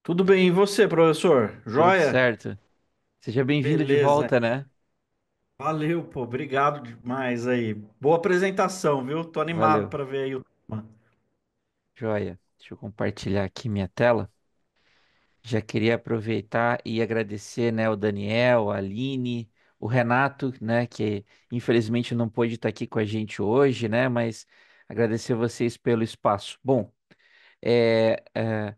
Tudo bem, e você, professor? Tudo Joia? certo. Seja bem-vindo de Beleza. volta, né? Valeu, pô. Obrigado demais aí. Boa apresentação, viu? Tô animado Valeu. para ver aí o tema. Joia. Deixa eu compartilhar aqui minha tela. Já queria aproveitar e agradecer, né, o Daniel, a Aline, o Renato, né, que infelizmente não pôde estar aqui com a gente hoje, né, mas agradecer vocês pelo espaço. Bom, É, é,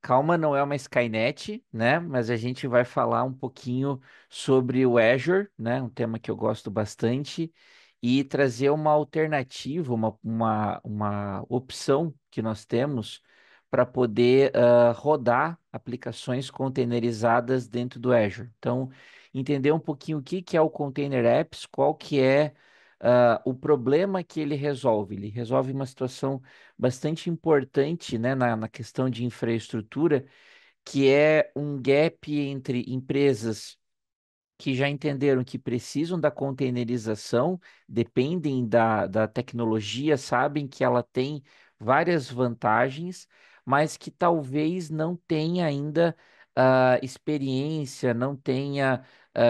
calma, não é uma Skynet, né? Mas a gente vai falar um pouquinho sobre o Azure, né? Um tema que eu gosto bastante, e trazer uma alternativa, uma opção que nós temos para poder rodar aplicações containerizadas dentro do Azure. Então, entender um pouquinho o que que é o Container Apps, qual que é o problema que ele resolve. Ele resolve uma situação bastante importante, né, na questão de infraestrutura, que é um gap entre empresas que já entenderam que precisam da containerização, dependem da tecnologia, sabem que ela tem várias vantagens, mas que talvez não tenha ainda experiência, não tenha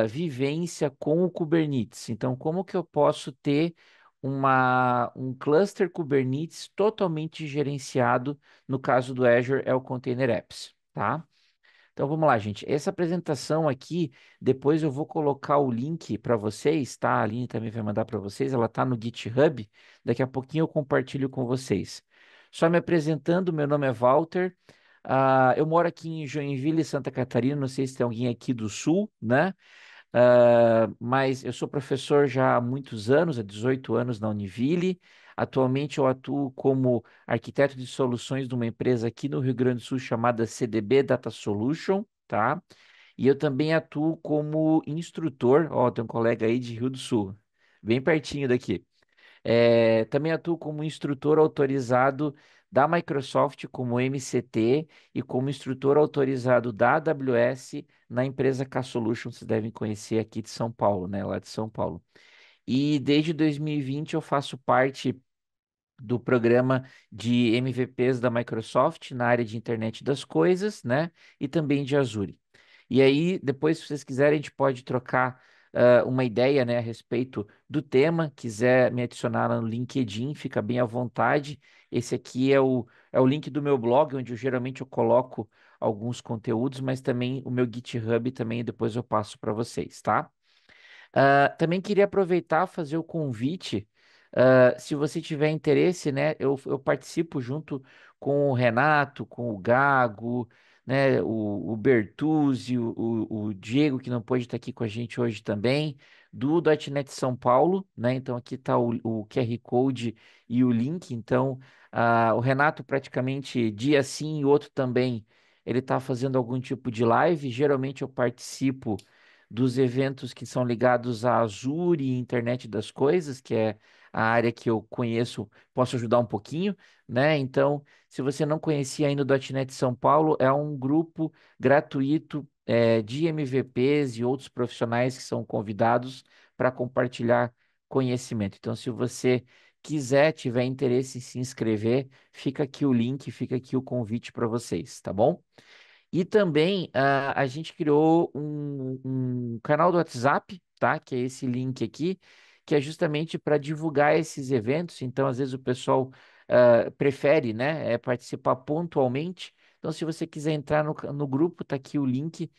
vivência com o Kubernetes. Então, como que eu posso ter um cluster Kubernetes totalmente gerenciado? No caso do Azure, é o Container Apps, tá? Então vamos lá, gente. Essa apresentação aqui, depois eu vou colocar o link para vocês, tá? A Aline também vai mandar para vocês. Ela tá no GitHub. Daqui a pouquinho eu compartilho com vocês. Só me apresentando, meu nome é Walter. Eu moro aqui em Joinville, Santa Catarina. Não sei se tem alguém aqui do Sul, né? Mas eu sou professor já há muitos anos, há 18 anos na Univille. Atualmente eu atuo como arquiteto de soluções de uma empresa aqui no Rio Grande do Sul chamada CDB Data Solution, tá? E eu também atuo como instrutor, ó, tem um colega aí de Rio do Sul, bem pertinho daqui. Também atuo como instrutor autorizado da Microsoft, como MCT, e como instrutor autorizado da AWS na empresa K-Solution, vocês devem conhecer aqui de São Paulo, né? Lá de São Paulo. E desde 2020 eu faço parte do programa de MVPs da Microsoft na área de internet das coisas, né? E também de Azure. E aí, depois, se vocês quiserem, a gente pode trocar uma ideia, né, a respeito do tema. Quiser me adicionar lá no LinkedIn, fica bem à vontade. Esse aqui é o link do meu blog, onde eu geralmente coloco alguns conteúdos, mas também o meu GitHub também depois eu passo para vocês, tá? Também queria aproveitar e fazer o convite. Se você tiver interesse, né? Eu participo junto com o Renato, com o Gago, né? O Bertuzzi, o Diego, que não pôde estar aqui com a gente hoje também, do .NET São Paulo, né? Então aqui está o QR Code e o link. Então, o Renato praticamente dia sim e outro também, ele está fazendo algum tipo de live. Geralmente eu participo dos eventos que são ligados à Azure e Internet das Coisas, que é a área que eu conheço, posso ajudar um pouquinho, né? Então, se você não conhecia ainda o .NET São Paulo, é um grupo gratuito, de MVPs e outros profissionais que são convidados para compartilhar conhecimento. Então, se você quiser, tiver interesse em se inscrever, fica aqui o link, fica aqui o convite para vocês, tá bom? E também a gente criou um canal do WhatsApp, tá? Que é esse link aqui, que é justamente para divulgar esses eventos. Então, às vezes o pessoal prefere, né, participar pontualmente. Então, se você quiser entrar no grupo, tá aqui o link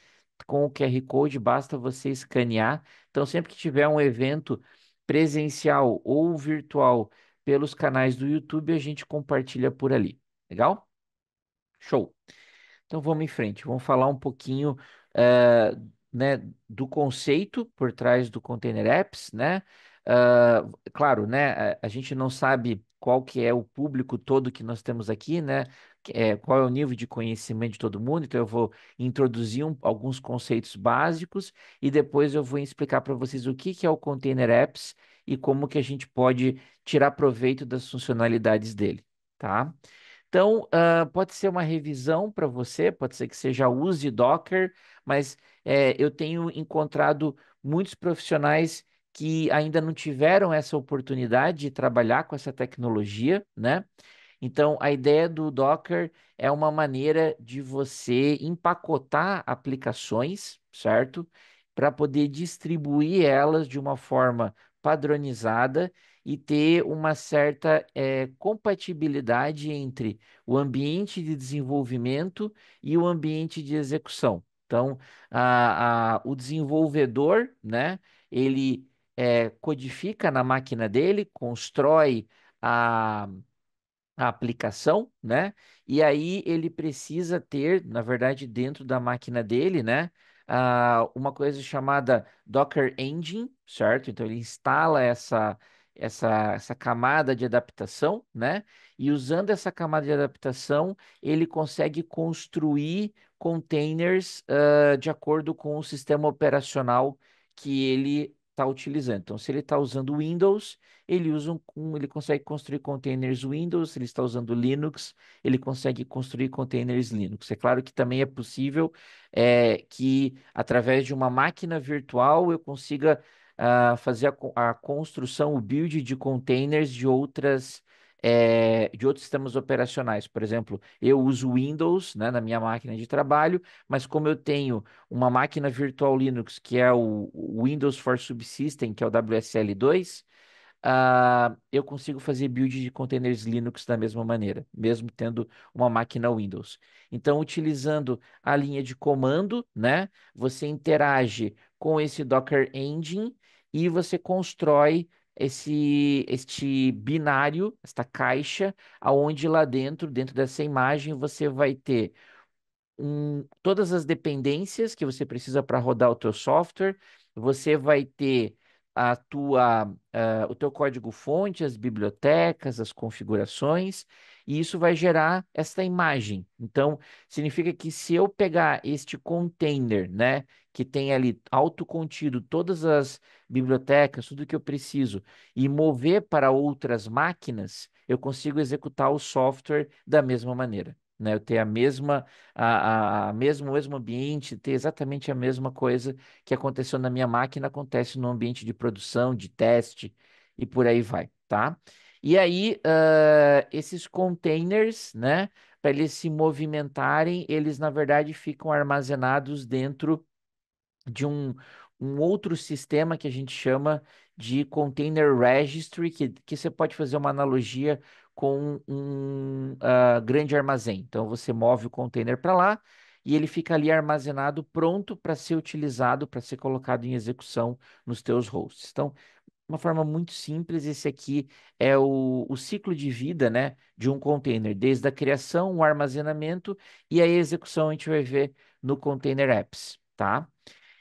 com o QR Code, basta você escanear. Então, sempre que tiver um evento presencial ou virtual pelos canais do YouTube, a gente compartilha por ali. Legal? Show. Então vamos em frente, vamos falar um pouquinho, eh, né, do conceito por trás do Container Apps, né? Claro, né, a gente não sabe qual que é o público todo que nós temos aqui, né? Qual é o nível de conhecimento de todo mundo, então eu vou introduzir alguns conceitos básicos e depois eu vou explicar para vocês o que que é o Container Apps e como que a gente pode tirar proveito das funcionalidades dele, tá? Então, pode ser uma revisão para você, pode ser que seja use Docker, mas eu tenho encontrado muitos profissionais que ainda não tiveram essa oportunidade de trabalhar com essa tecnologia, né? Então, a ideia do Docker é uma maneira de você empacotar aplicações, certo? Para poder distribuir elas de uma forma padronizada e ter uma certa compatibilidade entre o ambiente de desenvolvimento e o ambiente de execução. Então, o desenvolvedor, né, ele codifica na máquina dele, constrói a a aplicação, né? E aí ele precisa ter, na verdade, dentro da máquina dele, né? Uma coisa chamada Docker Engine, certo? Então ele instala essa camada de adaptação, né? E usando essa camada de adaptação, ele consegue construir containers, de acordo com o sistema operacional que ele está utilizando. Então, se ele está usando Windows, ele consegue construir containers Windows. Se ele está usando Linux, ele consegue construir containers Linux. É claro que também é possível que, através de uma máquina virtual, eu consiga fazer a construção, o build de containers de outros sistemas operacionais. Por exemplo, eu uso Windows, né, na minha máquina de trabalho, mas como eu tenho uma máquina virtual Linux, que é o Windows for Subsystem, que é o WSL2, eu consigo fazer build de containers Linux da mesma maneira, mesmo tendo uma máquina Windows. Então, utilizando a linha de comando, né, você interage com esse Docker Engine e você constrói este binário, esta caixa, aonde lá dentro dessa imagem, você vai ter todas as dependências que você precisa para rodar o teu software. Você vai ter o teu código-fonte, as bibliotecas, as configurações, e isso vai gerar esta imagem. Então, significa que se eu pegar este container, né, que tem ali autocontido todas as bibliotecas, tudo que eu preciso, e mover para outras máquinas, eu consigo executar o software da mesma maneira. Né, eu ter o mesmo ambiente, ter exatamente a mesma coisa que aconteceu na minha máquina, acontece no ambiente de produção, de teste e por aí vai, tá? E aí, esses containers, né, para eles se movimentarem, eles na verdade ficam armazenados dentro de um outro sistema que a gente chama de Container Registry, que você pode fazer uma analogia com um grande armazém. Então, você move o container para lá e ele fica ali armazenado, pronto para ser utilizado, para ser colocado em execução nos teus hosts. Então, uma forma muito simples, esse aqui é o ciclo de vida, né, de um container, desde a criação, o armazenamento e a execução a gente vai ver no Container Apps, tá?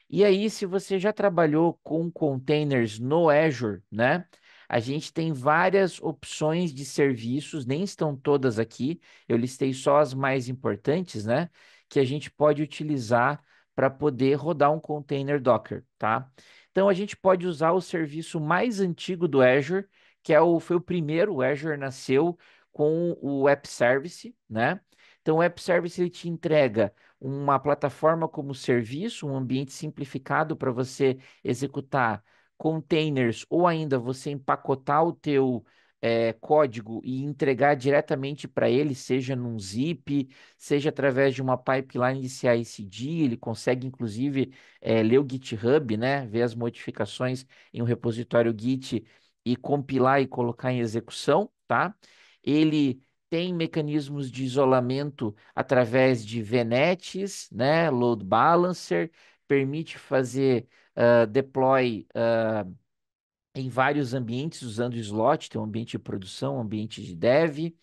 E aí, se você já trabalhou com containers no Azure, né? A gente tem várias opções de serviços, nem estão todas aqui, eu listei só as mais importantes, né? Que a gente pode utilizar para poder rodar um container Docker, tá? Então, a gente pode usar o serviço mais antigo do Azure, foi o primeiro, o Azure nasceu com o App Service, né? Então, o App Service ele te entrega uma plataforma como serviço, um ambiente simplificado para você executar containers ou ainda você empacotar o teu código e entregar diretamente para ele, seja num zip, seja através de uma pipeline de CI/CD. Ele consegue inclusive ler o GitHub, né, ver as modificações em um repositório Git e compilar e colocar em execução, tá? Ele tem mecanismos de isolamento através de VNets, né, load balancer, permite fazer deploy em vários ambientes usando slot, tem um ambiente de produção, um ambiente de dev,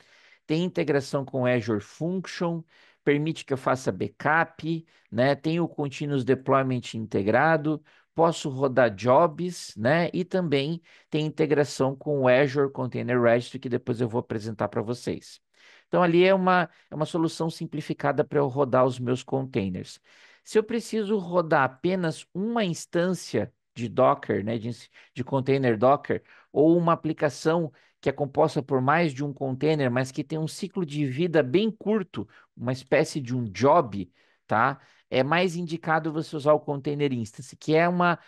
tem integração com Azure Function, permite que eu faça backup, né? Tem o Continuous Deployment integrado, posso rodar jobs, né? E também tem integração com o Azure Container Registry, que depois eu vou apresentar para vocês. Então, ali é uma solução simplificada para eu rodar os meus containers. Se eu preciso rodar apenas uma instância de Docker, né, de container Docker, ou uma aplicação que é composta por mais de um container, mas que tem um ciclo de vida bem curto, uma espécie de um job, tá? É mais indicado você usar o Container Instance, que é uma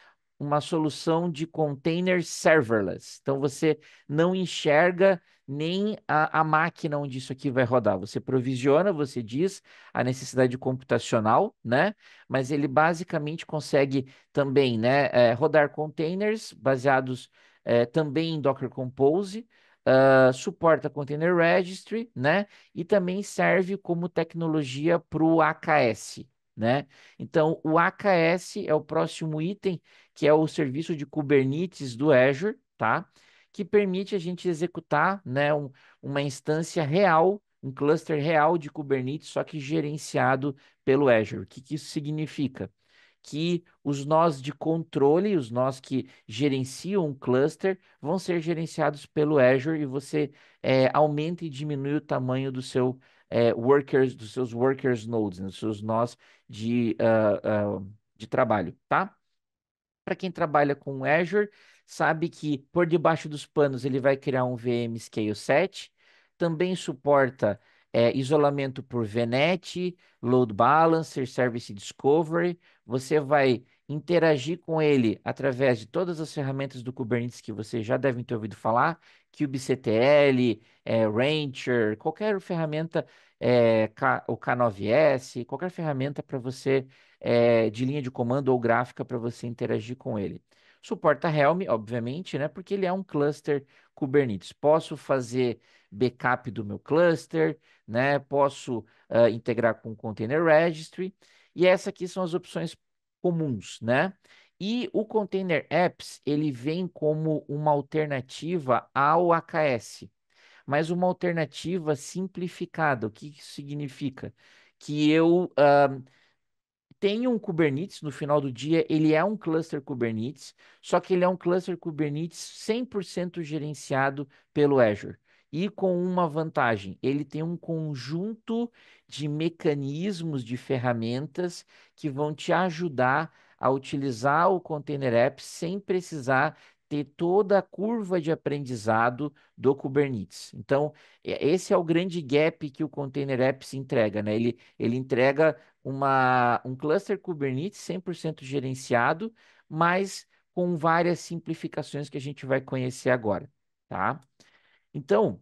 solução de container serverless. Então você não enxerga nem a máquina onde isso aqui vai rodar. Você provisiona, você diz a necessidade computacional, né? Mas ele basicamente consegue também, né, rodar containers baseados também em Docker Compose. Suporta Container Registry, né? E também serve como tecnologia para o AKS, né? Então, o AKS é o próximo item, que é o serviço de Kubernetes do Azure, tá? Que permite a gente executar, né, uma instância real, um cluster real de Kubernetes, só que gerenciado pelo Azure. O que que isso significa? Que os nós de controle, os nós que gerenciam um cluster, vão ser gerenciados pelo Azure e você aumenta e diminui o tamanho do seu workers, dos seus workers nodes, né, dos seus nós de trabalho, tá? Para quem trabalha com Azure, sabe que por debaixo dos panos ele vai criar um VM Scale 7, também suporta isolamento por VNet, Load Balancer, Service Discovery. Você vai interagir com ele através de todas as ferramentas do Kubernetes que você já devem ter ouvido falar, kubectl, Rancher, qualquer ferramenta, o K9s, qualquer ferramenta para você de linha de comando ou gráfica para você interagir com ele. Suporta Helm, obviamente, né? Porque ele é um cluster Kubernetes. Posso fazer backup do meu cluster, né? Posso integrar com Container Registry. E essas aqui são as opções comuns, né? E o Container Apps, ele vem como uma alternativa ao AKS, mas uma alternativa simplificada. O que isso significa? Que eu tem um Kubernetes, no final do dia, ele é um cluster Kubernetes, só que ele é um cluster Kubernetes 100% gerenciado pelo Azure. E com uma vantagem, ele tem um conjunto de mecanismos, de ferramentas que vão te ajudar a utilizar o Container App sem precisar ter toda a curva de aprendizado do Kubernetes. Então, esse é o grande gap que o Container Apps entrega, né? Ele entrega um cluster Kubernetes 100% gerenciado, mas com várias simplificações que a gente vai conhecer agora, tá? Então,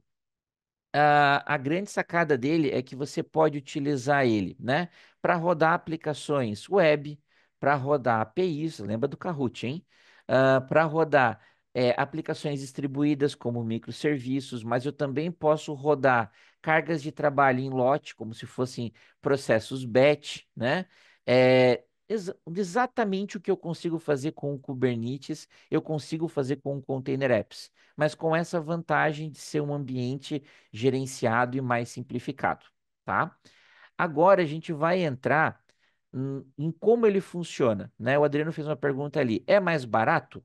a grande sacada dele é que você pode utilizar ele, né, para rodar aplicações web, para rodar APIs, lembra do Kahoot, hein? Para rodar aplicações distribuídas como microserviços, mas eu também posso rodar cargas de trabalho em lote, como se fossem processos batch, né? Exatamente o que eu consigo fazer com o Kubernetes, eu consigo fazer com o Container Apps, mas com essa vantagem de ser um ambiente gerenciado e mais simplificado, tá? Agora a gente vai entrar em como ele funciona, né? O Adriano fez uma pergunta ali: é mais barato?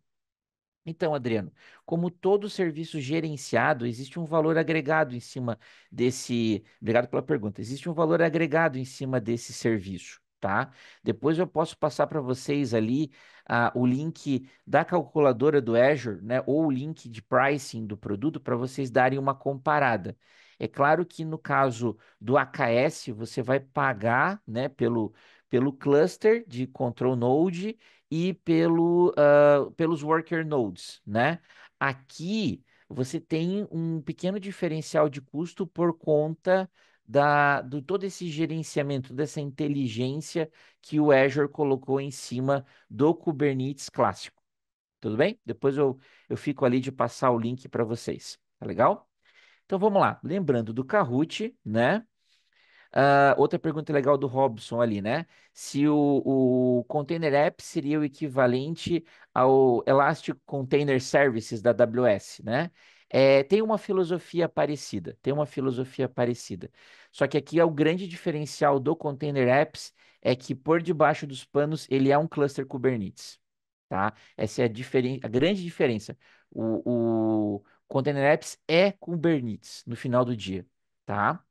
Então, Adriano, como todo serviço gerenciado, existe um valor agregado em cima desse. Obrigado pela pergunta. Existe um valor agregado em cima desse serviço, tá? Depois eu posso passar para vocês ali o link da calculadora do Azure, né? Ou o link de pricing do produto para vocês darem uma comparada. É claro que no caso do AKS, você vai pagar, né, pelo cluster de control node e pelos worker nodes, né? Aqui você tem um pequeno diferencial de custo por conta do todo esse gerenciamento, dessa inteligência que o Azure colocou em cima do Kubernetes clássico. Tudo bem? Depois eu fico ali de passar o link para vocês. Tá legal? Então vamos lá. Lembrando do Kahoot, né? Outra pergunta legal do Robson ali, né? Se o Container App seria o equivalente ao Elastic Container Services da AWS, né? Tem uma filosofia parecida, tem uma filosofia parecida. Só que aqui é o grande diferencial do Container Apps é que por debaixo dos panos ele é um cluster Kubernetes, tá? Essa é a grande diferença. O Container Apps é Kubernetes no final do dia, tá?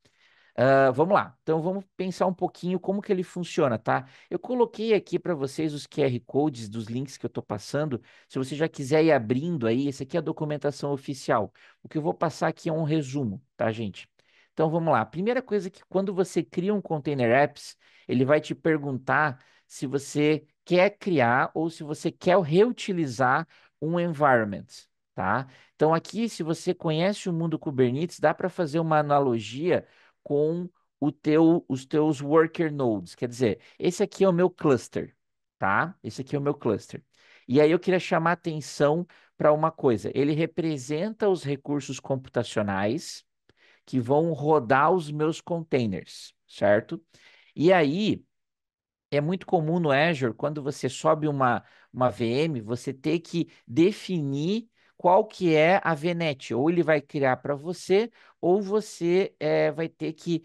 Vamos lá. Então vamos pensar um pouquinho como que ele funciona, tá? Eu coloquei aqui para vocês os QR codes dos links que eu estou passando. Se você já quiser ir abrindo aí, esse aqui é a documentação oficial. O que eu vou passar aqui é um resumo, tá, gente? Então vamos lá. A primeira coisa é que quando você cria um Container Apps, ele vai te perguntar se você quer criar ou se você quer reutilizar um environment. tá? Então aqui, se você conhece o mundo Kubernetes, dá para fazer uma analogia com os teus worker nodes. Quer dizer, esse aqui é o meu cluster, tá? Esse aqui é o meu cluster. E aí eu queria chamar atenção para uma coisa. Ele representa os recursos computacionais que vão rodar os meus containers, certo? E aí é muito comum no Azure, quando você sobe uma VM, você ter que definir qual que é a VNet. Ou ele vai criar para você, ou você vai ter que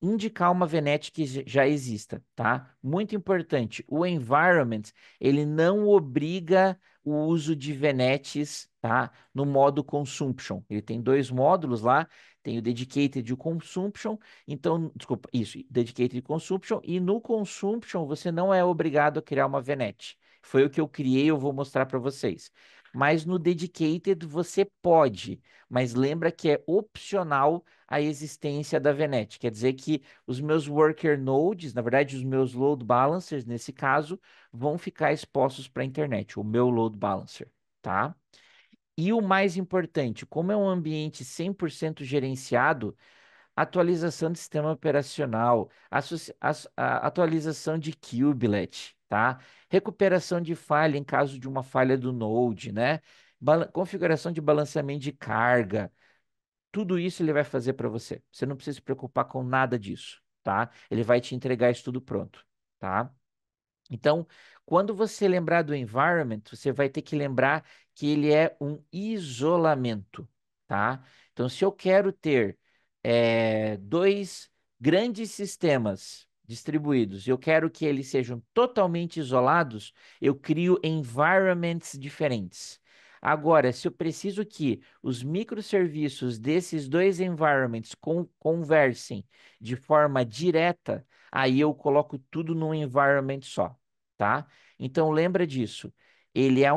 indicar uma VNet que já exista, tá? Muito importante, o environment, ele não obriga o uso de VNets, tá? No modo consumption. Ele tem dois módulos lá, tem o dedicated e o consumption. Então, desculpa, isso, dedicated e consumption, e no consumption você não é obrigado a criar uma VNet. Foi o que eu criei, eu vou mostrar para vocês. Mas no dedicated você pode, mas lembra que é opcional a existência da VNet. Quer dizer que os meus worker nodes, na verdade, os meus load balancers, nesse caso, vão ficar expostos para a internet, o meu load balancer, tá? E o mais importante, como é um ambiente 100% gerenciado, atualização de sistema operacional, atualização de kubelet, tá? Recuperação de falha em caso de uma falha do node, né? Configuração de balanceamento de carga, tudo isso ele vai fazer para você. Você não precisa se preocupar com nada disso, tá? Ele vai te entregar isso tudo pronto, tá? Então, quando você lembrar do environment, você vai ter que lembrar que ele é um isolamento, tá? Então, se eu quero ter dois grandes sistemas distribuídos e eu quero que eles sejam totalmente isolados, eu crio environments diferentes. Agora, se eu preciso que os microserviços desses dois environments conversem de forma direta, aí eu coloco tudo num environment só, tá? Então lembra disso. Ele é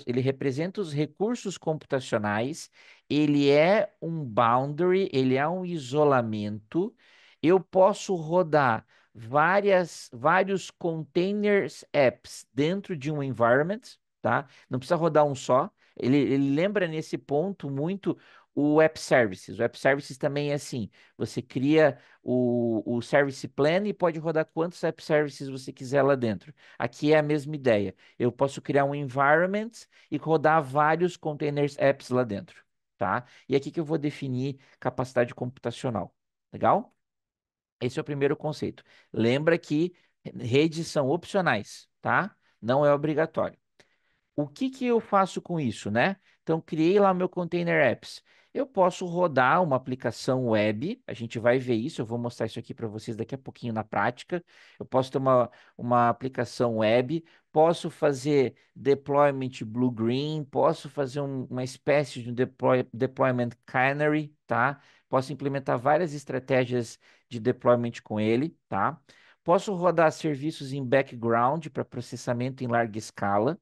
ele representa os recursos computacionais, ele é um boundary, ele é um isolamento. Eu posso rodar vários containers apps dentro de um environment, tá? Não precisa rodar um só. Ele lembra nesse ponto muito o App Services. O App Services também é assim. Você cria o Service Plan e pode rodar quantos App Services você quiser lá dentro. Aqui é a mesma ideia. Eu posso criar um environment e rodar vários containers apps lá dentro, tá? E aqui que eu vou definir capacidade computacional. Legal? Esse é o primeiro conceito. Lembra que redes são opcionais, tá? Não é obrigatório. O que que eu faço com isso, né? Então, criei lá meu container apps. Eu posso rodar uma aplicação web, a gente vai ver isso, eu vou mostrar isso aqui para vocês daqui a pouquinho na prática. Eu posso ter uma aplicação web, posso fazer deployment blue-green, posso fazer uma espécie de um deployment canary, tá? Posso implementar várias estratégias de deployment com ele, tá? Posso rodar serviços em background para processamento em larga escala.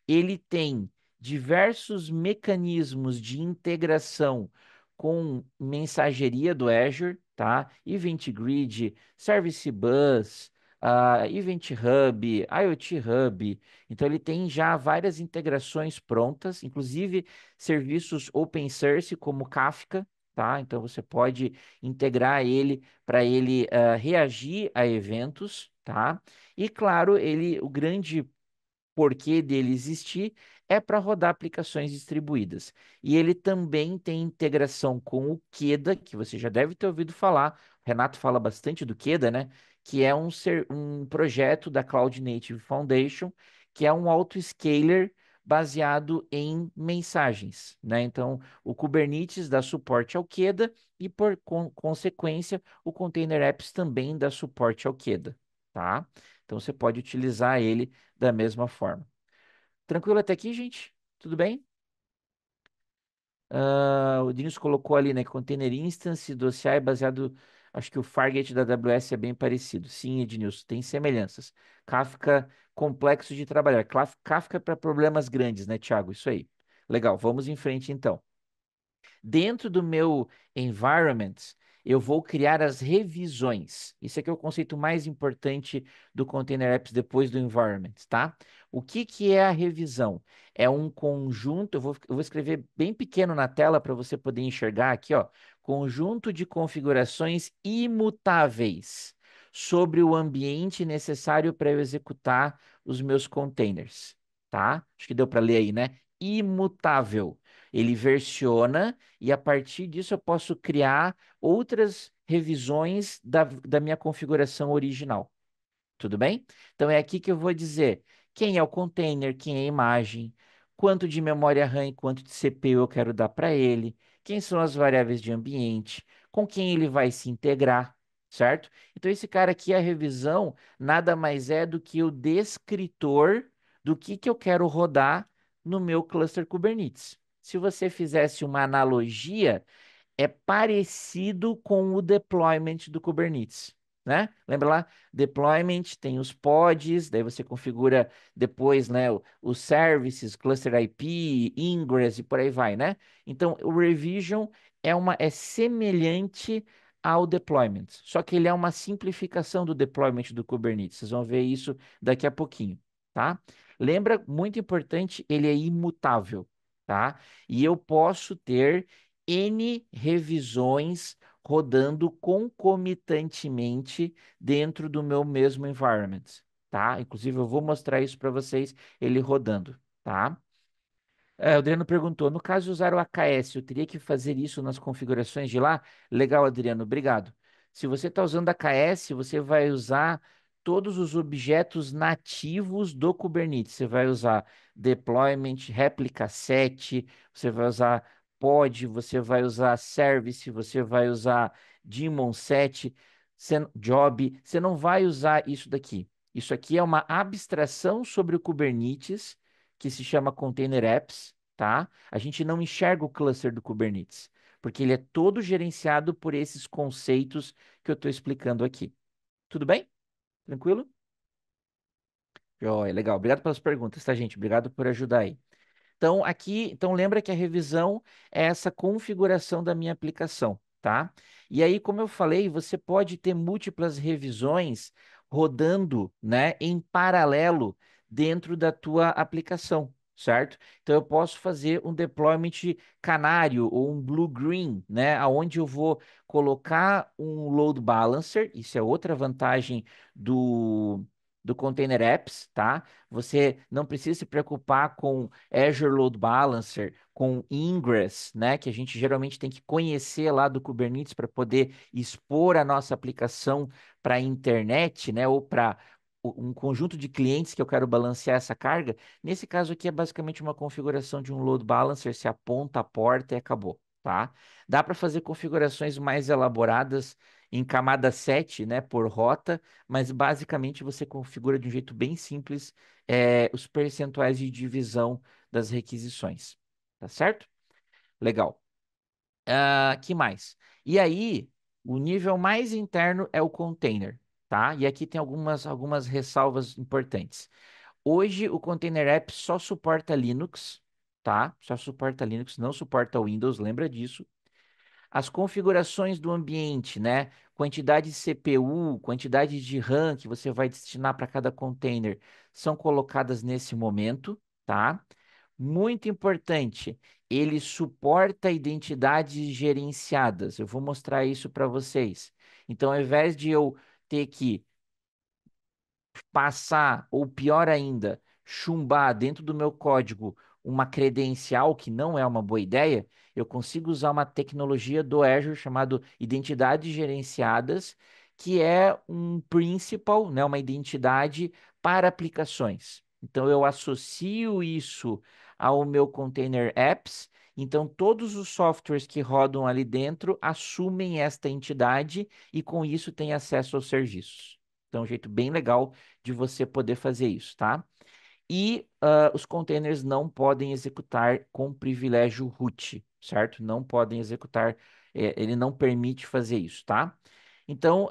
Ele tem diversos mecanismos de integração com mensageria do Azure, tá? Event Grid, Service Bus, Event Hub, IoT Hub. Então ele tem já várias integrações prontas, inclusive serviços open source como Kafka, tá? Então você pode integrar ele para ele reagir a eventos, tá? E claro, o grande porquê dele existir é para rodar aplicações distribuídas. E ele também tem integração com o Queda, que você já deve ter ouvido falar. O Renato fala bastante do Queda, né? Que é um projeto da Cloud Native Foundation, que é um autoscaler baseado em mensagens, né? Então, o Kubernetes dá suporte ao Queda e, por consequência, o Container Apps também dá suporte ao Queda, tá? Então, você pode utilizar ele da mesma forma. Tranquilo até aqui, gente? Tudo bem? O Dinus colocou ali, né? Container Instance do OCI é baseado. Acho que o Fargate da AWS é bem parecido. Sim, Ednilson, tem semelhanças. Kafka complexo de trabalhar. Kafka para problemas grandes, né, Thiago? Isso aí. Legal, vamos em frente então. Dentro do meu environment, eu vou criar as revisões. Isso aqui é o conceito mais importante do Container Apps depois do environment, tá? O que que é a revisão? É um conjunto, eu vou escrever bem pequeno na tela para você poder enxergar aqui, ó. Conjunto de configurações imutáveis sobre o ambiente necessário para eu executar os meus containers, tá? Acho que deu para ler aí, né? Imutável. Ele versiona e a partir disso eu posso criar outras revisões da minha configuração original. Tudo bem? Então é aqui que eu vou dizer quem é o container, quem é a imagem, quanto de memória RAM e quanto de CPU eu quero dar para ele, quem são as variáveis de ambiente, com quem ele vai se integrar, certo? Então esse cara aqui, a revisão, nada mais é do que o descritor do que eu quero rodar no meu cluster Kubernetes. Se você fizesse uma analogia, é parecido com o deployment do Kubernetes, né? Lembra lá? Deployment tem os pods, daí você configura depois, né, os services, cluster IP, ingress e por aí vai, né? Então, o revision é semelhante ao deployment, só que ele é uma simplificação do deployment do Kubernetes. Vocês vão ver isso daqui a pouquinho, tá? Lembra, muito importante, ele é imutável, tá? E eu posso ter N revisões rodando concomitantemente dentro do meu mesmo environment, tá? Inclusive, eu vou mostrar isso para vocês, ele rodando, tá? O Adriano perguntou: no caso de usar o AKS, eu teria que fazer isso nas configurações de lá? Legal, Adriano, obrigado. Se você está usando AKS, você vai usar todos os objetos nativos do Kubernetes. Você vai usar deployment, replica set, você vai usar pod, você vai usar service, você vai usar daemon set, job. Você não vai usar isso daqui. Isso aqui é uma abstração sobre o Kubernetes que se chama Container Apps, tá? A gente não enxerga o cluster do Kubernetes, porque ele é todo gerenciado por esses conceitos que eu estou explicando aqui. Tudo bem? Tranquilo? Joia, legal. Obrigado pelas perguntas, tá, gente? Obrigado por ajudar aí. Então, aqui, então lembra que a revisão é essa configuração da minha aplicação, tá? E aí, como eu falei, você pode ter múltiplas revisões rodando, né, em paralelo dentro da tua aplicação, certo? Então, eu posso fazer um deployment canário ou um blue-green, né, aonde eu vou colocar um load balancer, isso é outra vantagem do Container Apps, tá? Você não precisa se preocupar com Azure Load Balancer, com Ingress, né, que a gente geralmente tem que conhecer lá do Kubernetes para poder expor a nossa aplicação para a internet, né, ou para um conjunto de clientes que eu quero balancear essa carga. Nesse caso aqui é basicamente uma configuração de um load balancer, se aponta a porta e acabou, tá? Dá para fazer configurações mais elaboradas em camada 7, né, por rota, mas basicamente você configura de um jeito bem simples os percentuais de divisão das requisições. Tá certo? Legal. Que mais? E aí, o nível mais interno é o container, tá? E aqui tem algumas ressalvas importantes. Hoje, o Container App só suporta Linux, tá? Só suporta Linux, não suporta Windows, lembra disso. As configurações do ambiente, né? Quantidade de CPU, quantidade de RAM que você vai destinar para cada container são colocadas nesse momento, tá? Muito importante, ele suporta identidades gerenciadas. Eu vou mostrar isso para vocês. Então, ao invés de eu ter que passar, ou pior ainda, chumbar dentro do meu código uma credencial, que não é uma boa ideia, eu consigo usar uma tecnologia do Azure chamado identidades gerenciadas, que é um principal, né, uma identidade para aplicações. Então eu associo isso ao meu container apps, então todos os softwares que rodam ali dentro assumem esta entidade e com isso têm acesso aos serviços. Então, é um jeito bem legal de você poder fazer isso, tá? E os containers não podem executar com privilégio root, certo? Não podem executar, ele não permite fazer isso, tá? Então,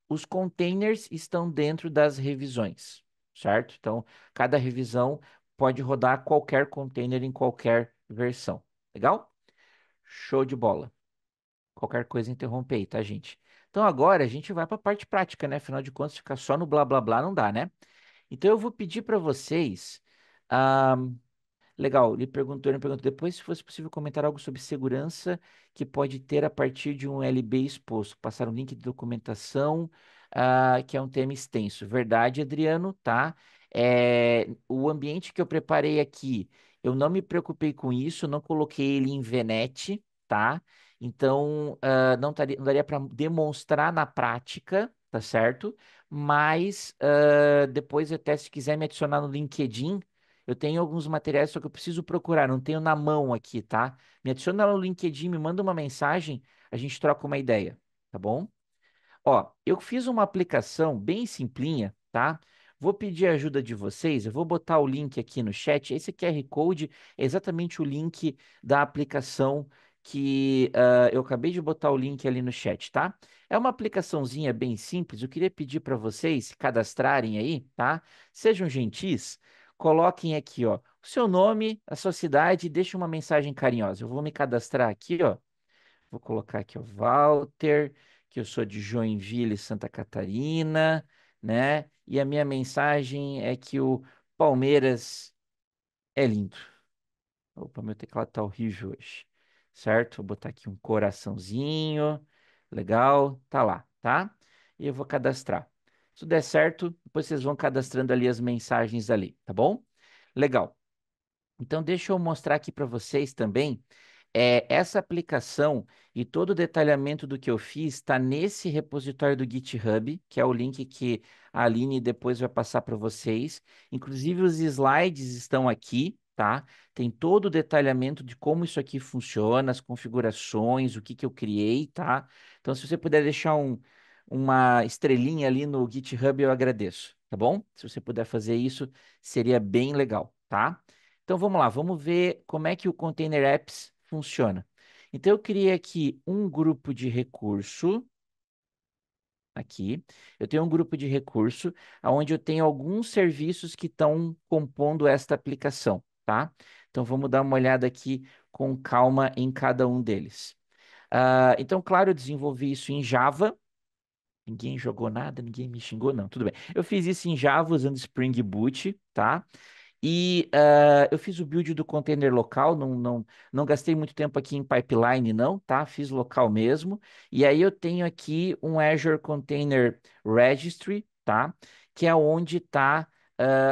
os containers estão dentro das revisões, certo? Então, cada revisão pode rodar qualquer container em qualquer versão. Legal? Show de bola. Qualquer coisa interrompe aí, tá, gente? Então agora a gente vai para a parte prática, né? Afinal de contas, ficar só no blá blá blá não dá, né? Então eu vou pedir para vocês. ah, Legal, ele perguntou depois se fosse possível comentar algo sobre segurança que pode ter a partir de um LB exposto. Passar um link de documentação, que é um tema extenso. Verdade, Adriano, tá? O ambiente que eu preparei aqui, eu não me preocupei com isso, não coloquei ele em VNet, tá? Então, não daria para demonstrar na prática, tá certo? Mas depois, até se quiser me adicionar no LinkedIn. Eu tenho alguns materiais, só que eu preciso procurar, não tenho na mão aqui, tá? Me adiciona lá no LinkedIn, me manda uma mensagem, a gente troca uma ideia, tá bom? Ó, eu fiz uma aplicação bem simplinha, tá? Vou pedir a ajuda de vocês, eu vou botar o link aqui no chat. Esse QR Code é exatamente o link da aplicação que eu acabei de botar o link ali no chat, tá? É uma aplicaçãozinha bem simples. Eu queria pedir para vocês se cadastrarem aí, tá? Sejam gentis, coloquem aqui, ó, o seu nome, a sua cidade e deixem uma mensagem carinhosa. Eu vou me cadastrar aqui, ó. Vou colocar aqui o Walter, que eu sou de Joinville, Santa Catarina, né? E a minha mensagem é que o Palmeiras é lindo. Opa, meu teclado tá horrível hoje. Certo? Vou botar aqui um coraçãozinho. Legal, tá lá, tá? E eu vou cadastrar. Se der certo, depois vocês vão cadastrando ali as mensagens ali, tá bom? Legal. Então, deixa eu mostrar aqui para vocês também. Essa aplicação e todo o detalhamento do que eu fiz está nesse repositório do GitHub, que é o link que a Aline depois vai passar para vocês. Inclusive, os slides estão aqui, tá? Tem todo o detalhamento de como isso aqui funciona, as configurações, o que que eu criei, tá? Então, se você puder deixar uma estrelinha ali no GitHub, eu agradeço, tá bom? Se você puder fazer isso, seria bem legal, tá? Então vamos lá, vamos ver como é que o Container Apps funciona. Então eu criei aqui um grupo de recurso, aqui. Eu tenho um grupo de recurso onde eu tenho alguns serviços que estão compondo esta aplicação, tá? Então vamos dar uma olhada aqui com calma em cada um deles. Então, claro, eu desenvolvi isso em Java. Ninguém jogou nada, ninguém me xingou, não, tudo bem. Eu fiz isso em Java usando Spring Boot, tá? E eu fiz o build do container local, não gastei muito tempo aqui em pipeline, não, tá? Fiz local mesmo. E aí eu tenho aqui um Azure Container Registry, tá? Que é onde está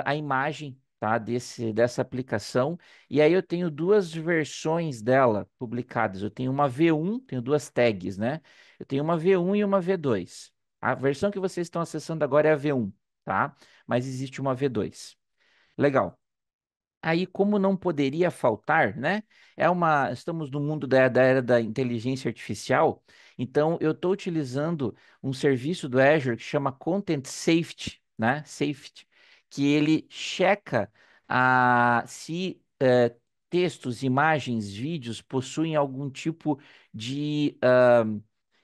a imagem, tá? Dessa aplicação. E aí eu tenho duas versões dela publicadas. Eu tenho uma V1, tenho duas tags, né? Eu tenho uma V1 e uma V2. A versão que vocês estão acessando agora é a V1, tá? Mas existe uma V2. Legal. Aí, como não poderia faltar, né? Estamos no mundo da era da inteligência artificial, então eu estou utilizando um serviço do Azure que chama Content Safety, né? Safety, que ele checa se textos, imagens, vídeos possuem algum tipo de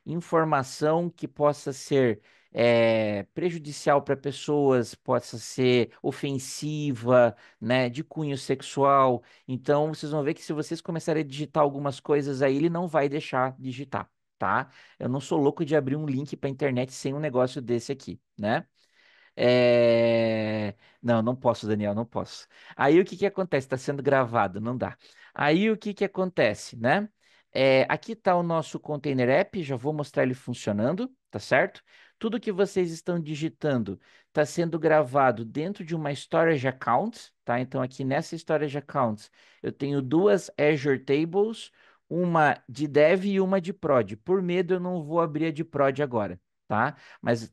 informação que possa ser prejudicial para pessoas, possa ser ofensiva, né, de cunho sexual. Então, vocês vão ver que se vocês começarem a digitar algumas coisas aí, ele não vai deixar digitar, tá? Eu não sou louco de abrir um link para internet sem um negócio desse aqui, né? Não, não posso, Daniel, não posso. Aí o que que acontece? Está sendo gravado, não dá. Aí o que que acontece, né? Aqui está o nosso Container App, já vou mostrar ele funcionando, tá certo? Tudo que vocês estão digitando está sendo gravado dentro de uma Storage Account, tá? Então aqui nessa Storage Account eu tenho duas Azure Tables, uma de Dev e uma de Prod. Por medo eu não vou abrir a de Prod agora, tá? Mas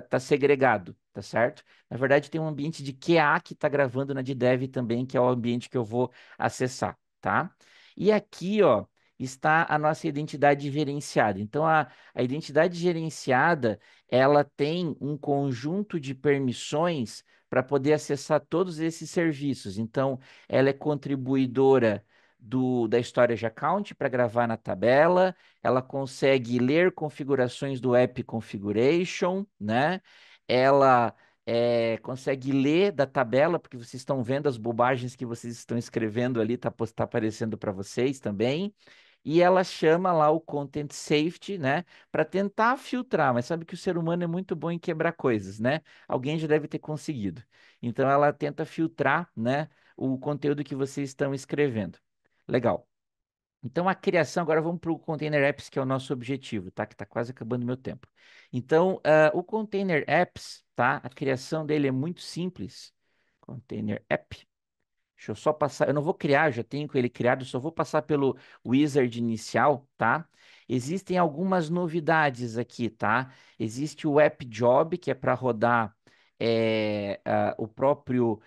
tá segregado, tá certo? Na verdade, tem um ambiente de QA que está gravando na de dev também, que é o ambiente que eu vou acessar, tá? E aqui, ó, está a nossa identidade gerenciada. Então, a identidade gerenciada, ela tem um conjunto de permissões para poder acessar todos esses serviços. Então, ela é contribuidora da Storage Account para gravar na tabela, ela consegue ler configurações do App Configuration, né? Ela consegue ler da tabela, porque vocês estão vendo as bobagens que vocês estão escrevendo ali, tá aparecendo para vocês também. e ela chama lá o Content Safety, né, para tentar filtrar, mas sabe que o ser humano é muito bom em quebrar coisas, né? Alguém já deve ter conseguido. Então ela tenta filtrar, né, o conteúdo que vocês estão escrevendo. Legal. Então, a criação, agora vamos para o Container Apps, que é o nosso objetivo, tá? Que está quase acabando o meu tempo. Então, o Container Apps, tá? A criação dele é muito simples. Container App. Deixa eu só passar. Eu não vou criar, já tenho com ele criado, só vou passar pelo wizard inicial, tá? Existem algumas novidades aqui, tá? Existe o App Job, que é para rodar o próprio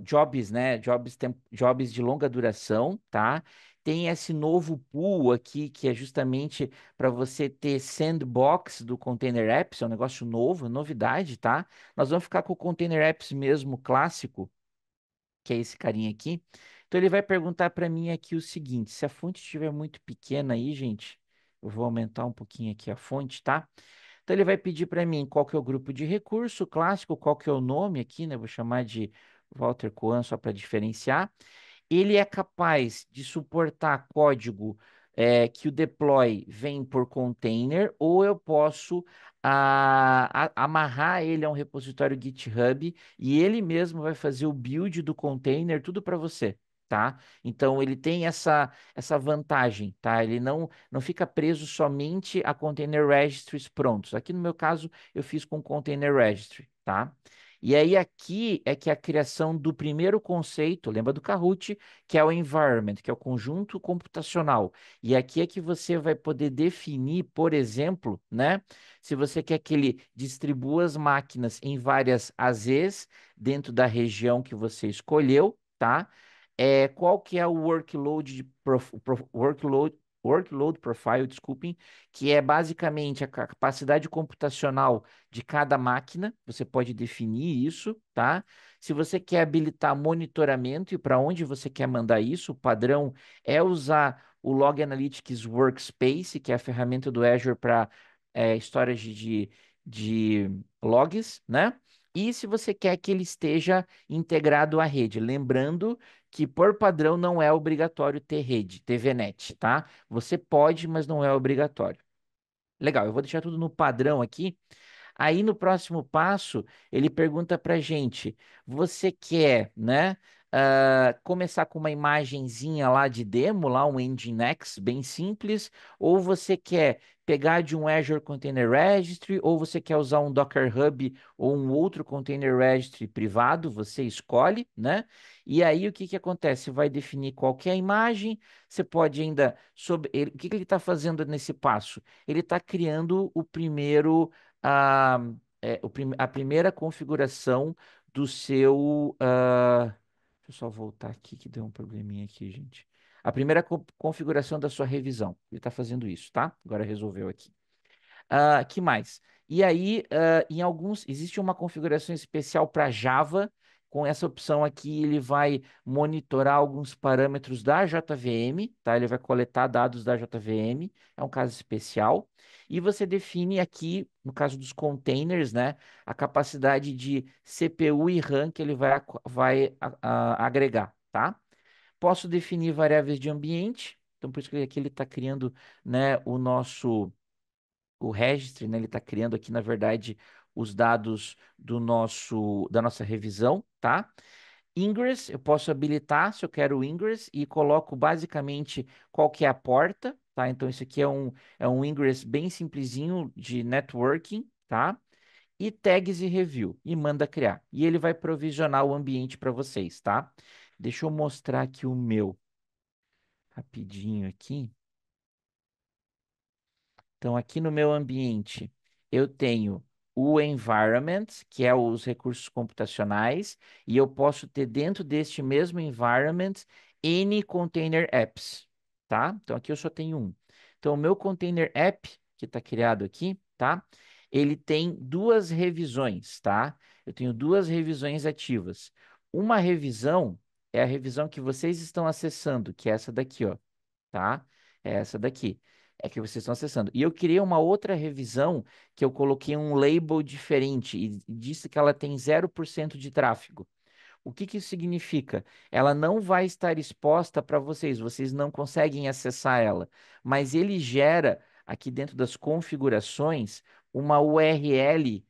jobs, né? Jobs de longa duração, tá? Tem esse novo pool aqui, que é justamente para você ter sandbox do Container Apps, é um negócio novo, novidade, tá? Nós vamos ficar com o Container Apps mesmo clássico, que é esse carinha aqui. Então ele vai perguntar para mim aqui o seguinte: se a fonte estiver muito pequena aí, gente, eu vou aumentar um pouquinho aqui a fonte, tá? Então ele vai pedir para mim qual que é o grupo de recurso clássico, qual que é o nome aqui, né? Vou chamar de Walter Coan só para diferenciar. Ele é capaz de suportar código que o deploy vem por container, ou eu posso amarrar ele a um repositório GitHub e ele mesmo vai fazer o build do container, tudo para você. Tá? Então ele tem essa vantagem, tá? Ele não fica preso somente a container registries prontos. Aqui no meu caso eu fiz com container registry, tá? E aí aqui é que a criação do primeiro conceito, lembra do Kahoot, que é o environment, que é o conjunto computacional. E aqui é que você vai poder definir, por exemplo, né, se você quer que ele distribua as máquinas em várias AZs dentro da região que você escolheu, tá? Qual que é o workload profile, desculpem, que é basicamente a capacidade computacional de cada máquina, você pode definir isso, tá? Se você quer habilitar monitoramento e para onde você quer mandar isso, o padrão é usar o Log Analytics Workspace, que é a ferramenta do Azure para storage de logs, né? E se você quer que ele esteja integrado à rede, lembrando que por padrão não é obrigatório ter rede, ter VNet, tá? Você pode, mas não é obrigatório. Legal, eu vou deixar tudo no padrão aqui. Aí no próximo passo, ele pergunta para gente: você quer, né, começar com uma imagenzinha lá de demo, lá um Nginx bem simples, ou você quer pegar de um Azure Container Registry, ou você quer usar um Docker Hub ou um outro Container Registry privado, você escolhe, né? E aí o que que acontece? Vai definir qual que é a imagem, você pode ainda o que que ele está fazendo nesse passo? Ele está criando o primeiro a, a primeira configuração do seu. Deixa eu só voltar aqui que deu um probleminha aqui, gente. A primeira configuração da sua revisão. Ele está fazendo isso, tá? Agora resolveu aqui. Que mais? E aí, em alguns, existe uma configuração especial para Java. Com essa opção aqui, ele vai monitorar alguns parâmetros da JVM, tá? Ele vai coletar dados da JVM, é um caso especial. E você define aqui, no caso dos containers, né, a capacidade de CPU e RAM que ele vai agregar, tá? Posso definir variáveis de ambiente, então por isso que aqui ele está criando, né, o registry, né? Ele está criando aqui, na verdade, os dados da nossa revisão, tá? Ingress, eu posso habilitar se eu quero o Ingress e coloco basicamente qual que é a porta, tá? Então, isso aqui é um Ingress bem simplesinho de networking, tá? E tags e review, e manda criar. E ele vai provisionar o ambiente para vocês, tá? Deixa eu mostrar aqui o meu rapidinho aqui. Então, aqui no meu ambiente, eu tenho o environment, que é os recursos computacionais, e eu posso ter dentro deste mesmo environment N container apps, tá? Então, aqui eu só tenho um. Então, o meu container app, que está criado aqui, tá? Ele tem duas revisões, tá? Eu tenho duas revisões ativas. Uma revisão é a revisão que vocês estão acessando, que é essa daqui, ó, tá? É essa daqui. É que vocês estão acessando. E eu criei uma outra revisão que eu coloquei um label diferente e disse que ela tem 0% de tráfego. O que que isso significa? Ela não vai estar exposta para vocês, vocês não conseguem acessar ela, mas ele gera aqui dentro das configurações uma URL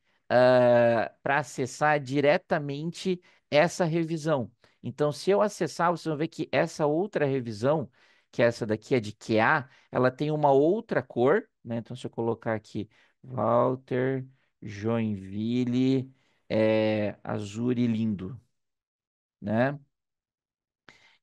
para acessar diretamente essa revisão. Então, se eu acessar, vocês vão ver que essa outra revisão, que é essa daqui é de QA, ela tem uma outra cor, né? Então, se eu colocar aqui Walter Joinville azul e lindo, né?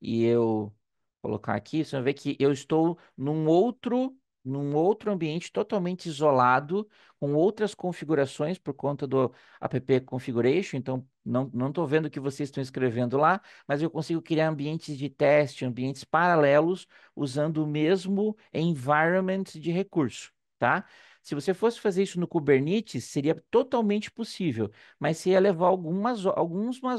E eu colocar aqui, você vai ver que eu estou num outro ambiente totalmente isolado, com outras configurações por conta do app configuration. Então, não estou vendo o que vocês estão escrevendo lá, mas eu consigo criar ambientes de teste, ambientes paralelos, usando o mesmo environment de recurso, tá? Se você fosse fazer isso no Kubernetes, seria totalmente possível, mas você ia levar algumas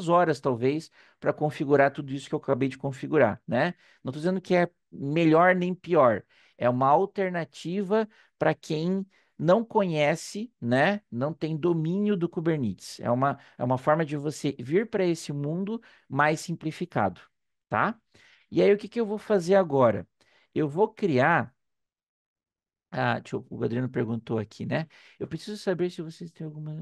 horas, talvez, para configurar tudo isso que eu acabei de configurar, né? Não estou dizendo que é melhor nem pior. É uma alternativa para quem não conhece, né? Não tem domínio do Kubernetes. É uma forma de você vir para esse mundo mais simplificado, tá? E aí, o que que eu vou fazer agora? Eu vou criar. O Adriano perguntou aqui, né? Eu preciso saber se vocês têm alguma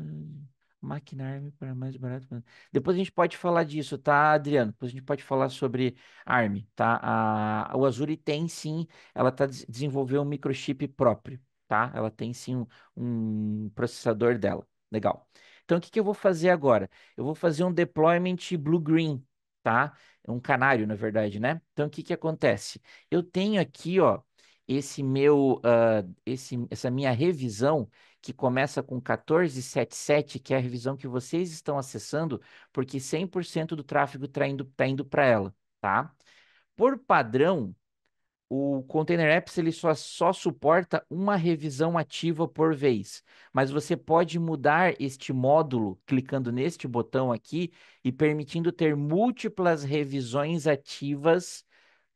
máquina ARM para mais barato. Depois a gente pode falar disso, tá, Adriano? Depois a gente pode falar sobre ARM, tá? O Azure tem sim, ela desenvolveu um microchip próprio, tá? Ela tem sim um processador dela. Legal. Então, o que que eu vou fazer agora? Eu vou fazer um deployment blue-green, tá? Um canário, na verdade, né? Então, o que que acontece? Eu tenho aqui, ó essa minha revisão, que começa com 1477, que é a revisão que vocês estão acessando, porque 100% do tráfego tá indo para ela, tá? Por padrão, o Container Apps ele só suporta uma revisão ativa por vez, mas você pode mudar este módulo clicando neste botão aqui e permitindo ter múltiplas revisões ativas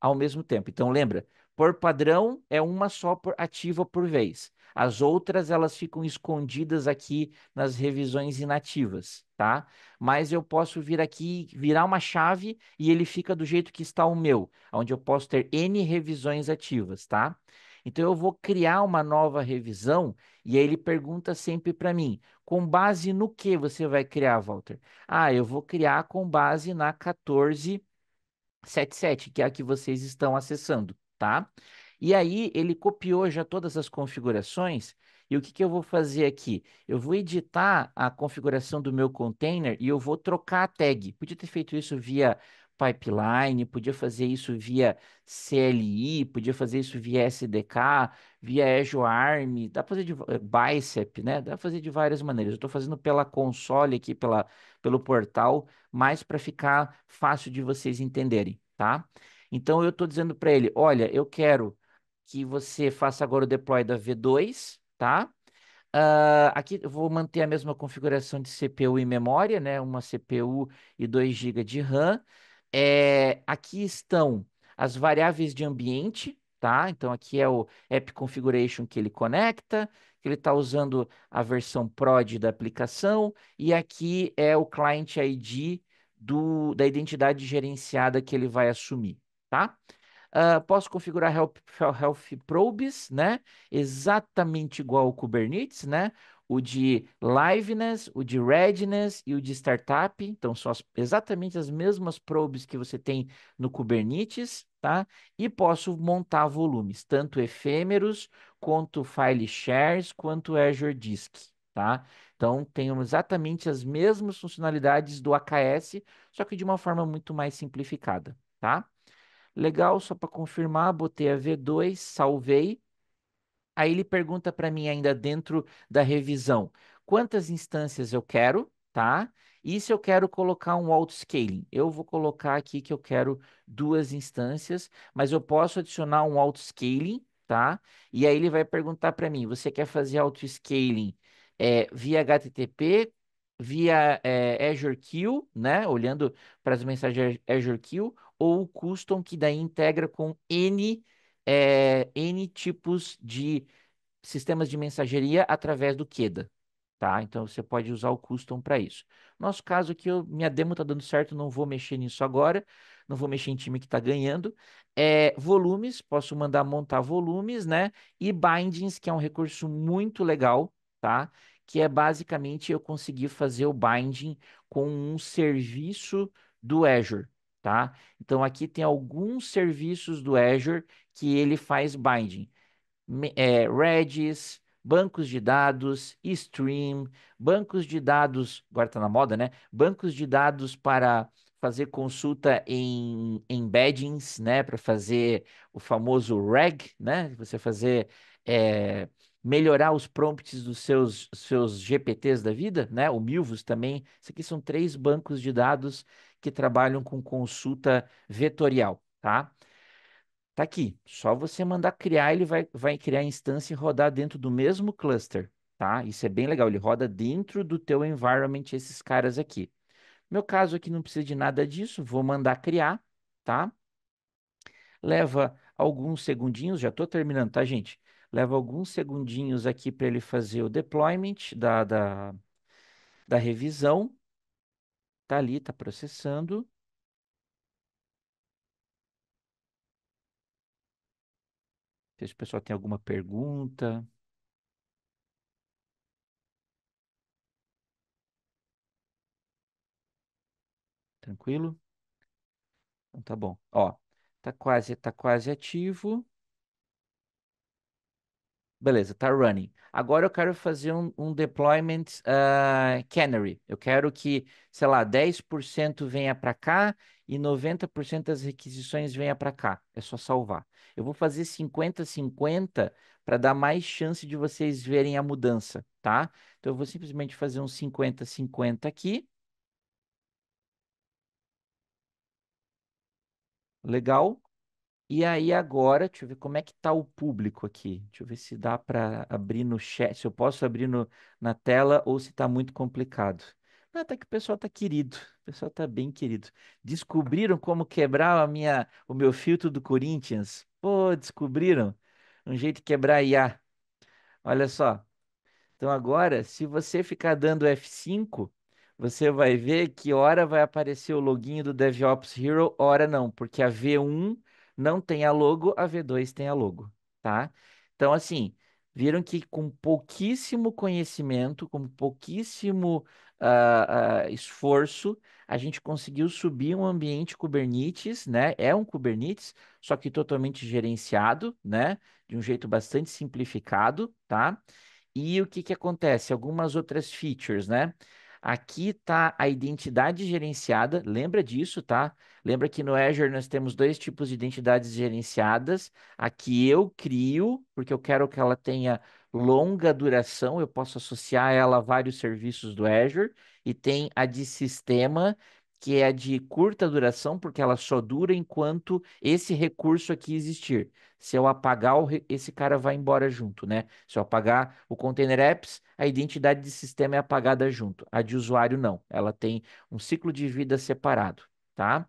ao mesmo tempo. Então, lembra, por padrão é uma só ativa por vez. As outras elas ficam escondidas aqui nas revisões inativas, tá? Mas eu posso vir aqui, virar uma chave e ele fica do jeito que está o meu, onde eu posso ter N revisões ativas, tá? Então eu vou criar uma nova revisão e aí ele pergunta sempre para mim, com base no que você vai criar, Walter? Eu vou criar com base na 1477, que é a que vocês estão acessando, tá? E aí ele copiou já todas as configurações. E o que que eu vou fazer aqui? Eu vou editar a configuração do meu container e eu vou trocar a tag. Podia ter feito isso via pipeline, podia fazer isso via CLI, podia fazer isso via SDK, via Azure Arm, dá para fazer de Bicep, né? Dá para fazer de várias maneiras. Eu estou fazendo pela console aqui, pelo portal, mais para ficar fácil de vocês entenderem, tá? Então eu estou dizendo para ele, olha, eu quero que você faça agora o deploy da V2, tá? Aqui eu vou manter a mesma configuração de CPU e memória, né? Uma CPU e 2 GB de RAM. Aqui estão as variáveis de ambiente, tá? Então aqui é o App Configuration que ele conecta, que ele está usando a versão prod da aplicação, e aqui é o Client ID da identidade gerenciada que ele vai assumir, tá? Posso configurar health probes, né? Exatamente igual ao Kubernetes, né? O de liveness, o de readiness e o de startup. Então, são exatamente as mesmas probes que você tem no Kubernetes, tá? E posso montar volumes, tanto efêmeros, quanto file shares, quanto Azure Disk, tá? Então, tenho exatamente as mesmas funcionalidades do AKS, só que de uma forma muito mais simplificada, tá? Legal, só para confirmar, botei a V2, salvei. Aí ele pergunta para mim ainda dentro da revisão, quantas instâncias eu quero, tá? E se eu quero colocar um auto-scaling? Eu vou colocar aqui que eu quero 2 instâncias, mas eu posso adicionar um auto-scaling, tá? E aí ele vai perguntar para mim, você quer fazer auto-scaling via HTTP, via Azure Queue, né? Olhando para as mensagens Azure Queue, ou o custom que daí integra com N tipos de sistemas de mensageria através do QEDA. tá? Então você pode usar o custom para isso. Nosso caso aqui, minha demo está dando certo, não vou mexer nisso agora, não vou mexer em time que está ganhando. Volumes, posso mandar montar volumes, né? E bindings, que é um recurso muito legal, tá? Que é basicamente eu conseguir fazer o binding com um serviço do Azure, tá? Então aqui tem alguns serviços do Azure que ele faz binding. Redis, bancos de dados, Stream, bancos de dados, agora está na moda, né? Bancos de dados para fazer consulta em embeddings, né? Para fazer o famoso RAG, né? Você fazer, é, melhorar os prompts dos seus GPTs da vida, né? O Milvus também. Isso aqui são três bancos de dados que trabalham com consulta vetorial, tá? Tá aqui, só você mandar criar, ele vai criar a instância e rodar dentro do mesmo cluster, tá? Isso é bem legal, ele roda dentro do teu environment, esses caras aqui. Meu caso aqui não precisa de nada disso, vou mandar criar, tá? Leva alguns segundinhos, já estou terminando, tá, gente? Leva alguns segundinhos aqui para ele fazer o deployment da revisão, tá ali, tá processando. Não sei se o pessoal tem alguma pergunta, tranquilo? Então tá bom. Ó, tá quase ativo. Beleza, tá running. Agora eu quero fazer um deployment canary. Eu quero que, sei lá, 10% venha para cá e 90% das requisições venha para cá. É só salvar. Eu vou fazer 50-50 para dar mais chance de vocês verem a mudança, tá? Então eu vou simplesmente fazer um 50-50 aqui. Legal. E aí agora, deixa eu ver como é que tá o público aqui. Deixa eu ver se dá para abrir no chat, se eu posso abrir na tela ou se tá muito complicado. Não, até que o pessoal tá querido. O pessoal tá bem querido. Descobriram como quebrar o meu filtro do Corinthians? Pô, descobriram um jeito de quebrar IA. Olha só. Então agora, se você ficar dando F5, você vai ver que hora vai aparecer o login do DevOps Hero, hora não, porque a V1 não tem a logo, a V2 tem a logo, tá? Então assim, viram que com pouquíssimo conhecimento, com pouquíssimo esforço, a gente conseguiu subir um ambiente Kubernetes, né? É um Kubernetes, só que totalmente gerenciado, né? De um jeito bastante simplificado, tá? E o que que acontece? Algumas outras features, né? Aqui está a identidade gerenciada, lembra disso, tá? Lembra que no Azure nós temos dois tipos de identidades gerenciadas. Aqui eu crio, porque eu quero que ela tenha longa duração, eu posso associar ela a vários serviços do Azure. E tem a de sistema, que é a de curta duração, porque ela só dura enquanto esse recurso aqui existir. Se eu apagar, esse cara vai embora junto, né? Se eu apagar o Container Apps, a identidade de sistema é apagada junto. A de usuário não. Ela tem um ciclo de vida separado, tá?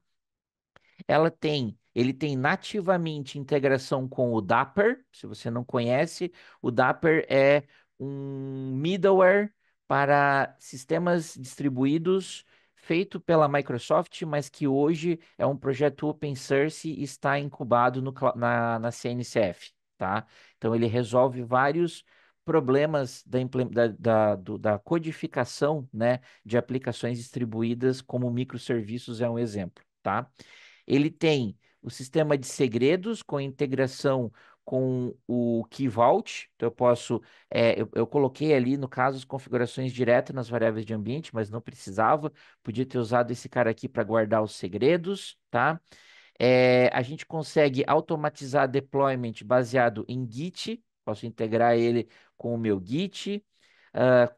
Ele tem nativamente integração com o Dapper. Se você não conhece, o Dapper é um middleware para sistemas distribuídos feito pela Microsoft, mas que hoje é um projeto open source e está incubado na CNCF, tá? Então ele resolve vários problemas da codificação, né, de aplicações distribuídas, como microserviços é um exemplo, tá? Ele tem o sistema de segredos com integração com o Key Vault. Então, eu coloquei ali, no caso, as configurações diretas nas variáveis de ambiente, mas não precisava. Podia ter usado esse cara aqui para guardar os segredos, tá? A gente consegue automatizar deployment baseado em Git. Posso integrar ele com o meu Git.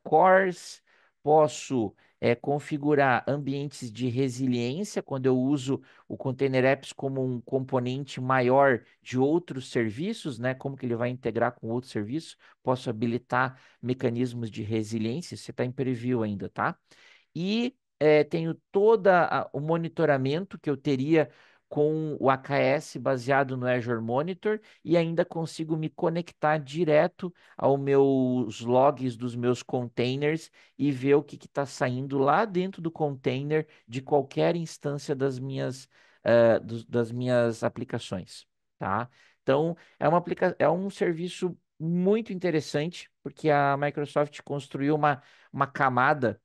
Cores, posso configurar ambientes de resiliência quando eu uso o Container Apps como um componente maior de outros serviços, né? Como que ele vai integrar com outros serviços? Posso habilitar mecanismos de resiliência. Você está em preview ainda, tá? E tenho todo o monitoramento que eu teria com o AKS baseado no Azure Monitor e ainda consigo me conectar direto aos meus logs dos meus containers e ver o que está saindo lá dentro do container de qualquer instância das minhas aplicações, tá? Então, é um serviço muito interessante, porque a Microsoft construiu uma camada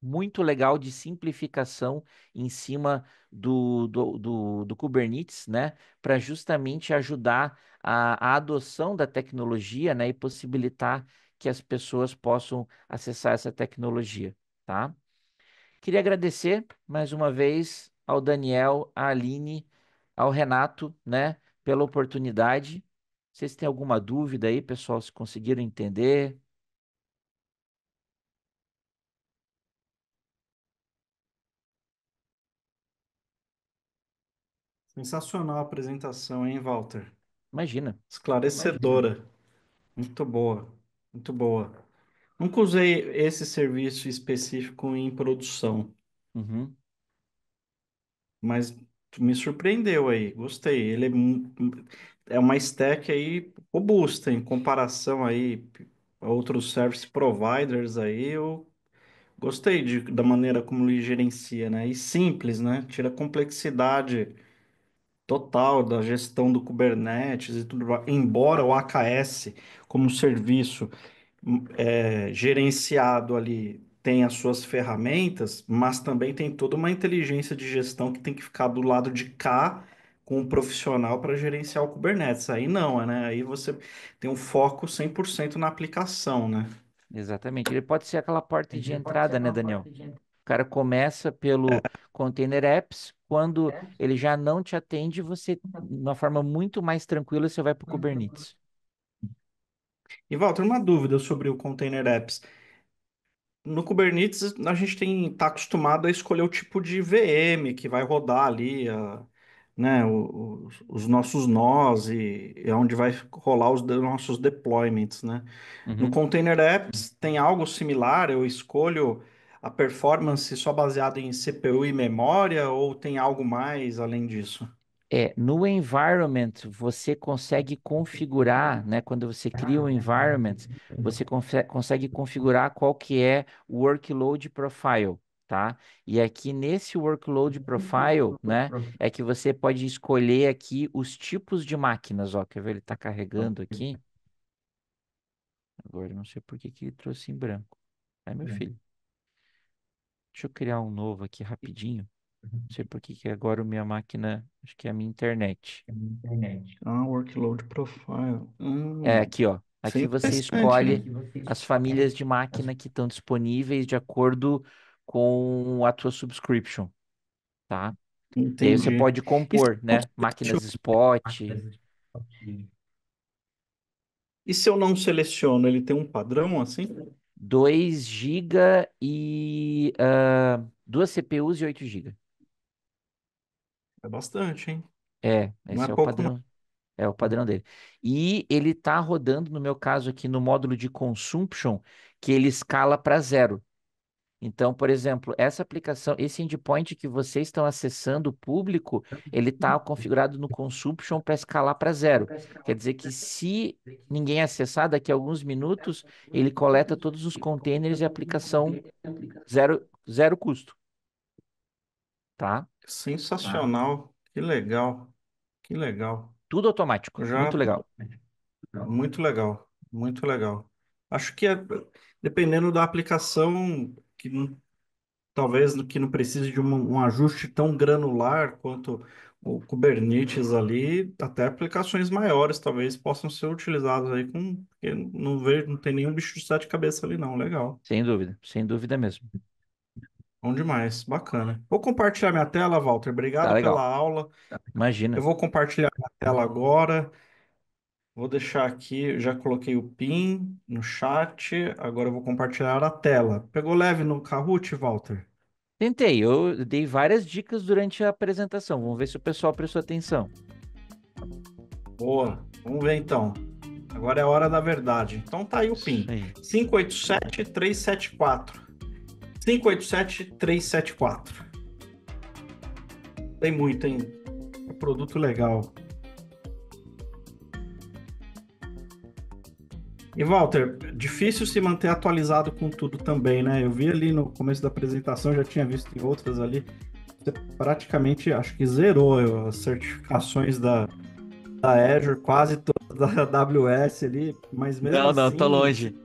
muito legal de simplificação em cima do Kubernetes, né? Para justamente ajudar a adoção da tecnologia, né? E possibilitar que as pessoas possam acessar essa tecnologia, tá? Queria agradecer mais uma vez ao Daniel, à Aline, ao Renato, né? Pela oportunidade. Vocês têm alguma dúvida aí, pessoal, se conseguiram entender? Sensacional a apresentação, hein, Walter? Imagina. Esclarecedora. Muito boa, muito boa. Nunca usei esse serviço específico em produção, Uhum. mas tu me surpreendeu aí. Gostei. É uma stack aí robusta em comparação aí a outros service providers aí. Eu gostei da maneira como ele gerencia, né? E simples, né? Tira a complexidade total da gestão do Kubernetes e tudo mais. Embora o AKS como serviço gerenciado ali tem as suas ferramentas, mas também tem toda uma inteligência de gestão que tem que ficar do lado de cá com um profissional para gerenciar o Kubernetes. Aí não, né? Aí você tem um foco 100% na aplicação, né? Exatamente. Ele pode ser aquela porta de entrada, né, Daniel? O cara começa pelo Container Apps, quando ele já não te atende, você, de uma forma muito mais tranquila, você vai para o Kubernetes. E Walter, uma dúvida sobre o Container Apps. No Kubernetes, a gente tá acostumado a escolher o tipo de VM que vai rodar ali, né, os nossos nós e onde vai rolar os nossos deployments, né? No Uhum. Container Apps tem algo similar? Eu escolho a performance só baseada em CPU e memória ou tem algo mais além disso? No environment, você consegue configurar, né? Quando você cria um environment, você consegue configurar qual que é o workload profile, tá? E aqui nesse workload profile, né, é que você pode escolher aqui os tipos de máquinas, ó. Quer ver? Ele está carregando aqui. Agora, eu não sei por que que ele trouxe em branco. Ai, meu filho, deixa eu criar um novo aqui rapidinho. Não sei por que que agora a minha máquina, acho que é a minha internet. Ah, workload profile. É aqui, ó. Isso é Aqui você interessante, hein? escolhe as famílias de máquina que estão disponíveis de acordo com a tua subscription, tá? E aí você Entendi. pode E se compor, eu não né? Máquinas seleciono, spot, e se eu não seleciono, ele tem um padrão assim? 2 GB e duas CPUs e 8 GB. É bastante, hein? Não é Esse é o pouco, não. padrão. É o padrão dele. E ele tá rodando, no meu caso aqui, no módulo de consumption, que ele escala para zero. Então, por exemplo, essa aplicação, esse endpoint que vocês estão acessando, o público, ele está configurado no consumption para escalar para zero. Quer dizer que se ninguém acessar, daqui a alguns minutos, ele coleta todos os containers e a aplicação zero custo, tá? Sensacional. Que legal. Que legal. Tudo automático, Já muito legal. muito legal. Muito legal. Acho que dependendo da aplicação, talvez que não precise de um ajuste tão granular quanto o Kubernetes ali, até aplicações maiores talvez possam ser utilizadas aí porque não vejo, não tem nenhum bicho de sete cabeças ali não. Legal. Sem dúvida mesmo. Bom demais, bacana. Vou compartilhar minha tela, Walter. Tá Obrigado pela legal. aula. Eu Imagina. vou compartilhar minha tela agora. Vou deixar aqui, já coloquei o PIN no chat. Agora eu vou compartilhar a tela. Pegou leve no Kahoot, Walter? Tentei, eu dei várias dicas durante a apresentação. Vamos ver se o pessoal prestou atenção. Boa. Vamos ver então. Agora é a hora da verdade. Então tá aí o Isso PIN. aí. 587374. 587374. Tem muito, hein? É produto legal. E Walter, difícil se manter atualizado com tudo também, né? Eu vi ali no começo da apresentação, já tinha visto em outras ali, você praticamente acho que zerou as certificações da Azure, quase todas da AWS ali, mas mesmo Não, não, tô assim, longe.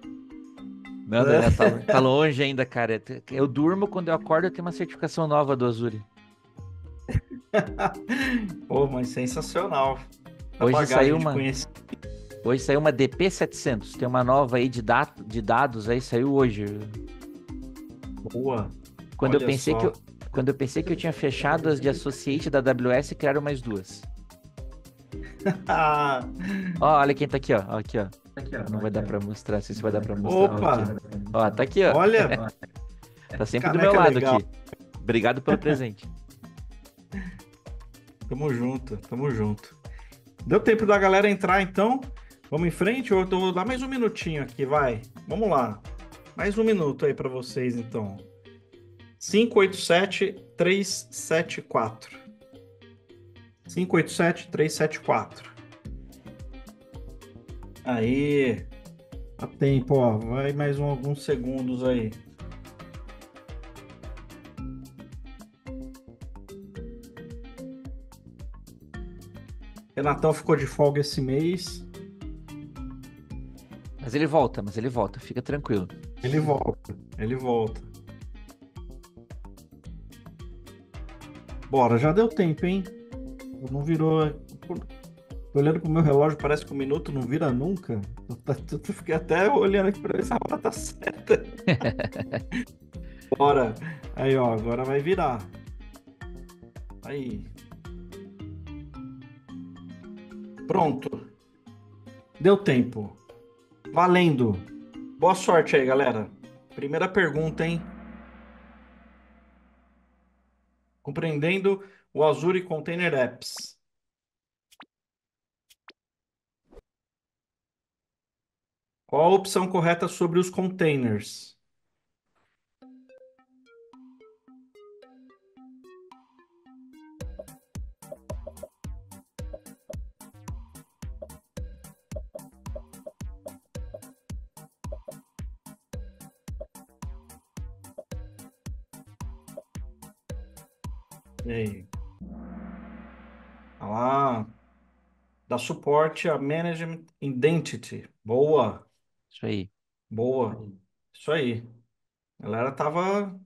Não, Daniel, é, tá longe ainda, cara. Eu durmo, quando eu acordo, eu tenho uma certificação nova do Azure. pô, mas sensacional. A Hoje saiu bagagem de uma, conhecimento hoje saiu uma DP700. Tem uma nova aí de dados aí, saiu hoje. boa. Quando eu Olha pensei que só. eu, quando eu pensei que eu tinha fechado as de Associate da AWS, criaram mais duas. Ah, Ó, olha quem tá aqui, ó. Ó, aqui, ó. Não vai dar pra mostrar, não sei se vai dar pra mostrar. Ó, aqui. opa, Ó, tá aqui, ó. olha, Tá sempre do meu caneca lado legal. aqui. Obrigado pelo presente. Tamo junto, tamo junto. Deu tempo da galera entrar, então? Vamos em frente? Ou eu vou dar mais um minutinho aqui, vai. Vamos lá. Mais um minuto aí para vocês, então. 587-374. 587-374. Aí. Dá tempo, ó. Vai mais alguns segundos aí. Renatão ficou de folga esse mês. Mas ele volta, fica tranquilo. Ele volta. Ele volta. Bora, já deu tempo, hein? Não virou. Tô olhando pro meu relógio, parece que o minuto não vira nunca. Eu fiquei até olhando aqui pra ver se a hora tá certa. Bora. Aí, ó, agora vai virar. Aí. Pronto. Deu tempo. Valendo. Boa sorte aí, galera. Primeira pergunta, hein? Compreendendo o Azure Container Apps. Qual a opção correta sobre os containers? E aí? Ah, dá suporte a Management Identity. Boa, Isso aí. boa. Isso aí. A galera tava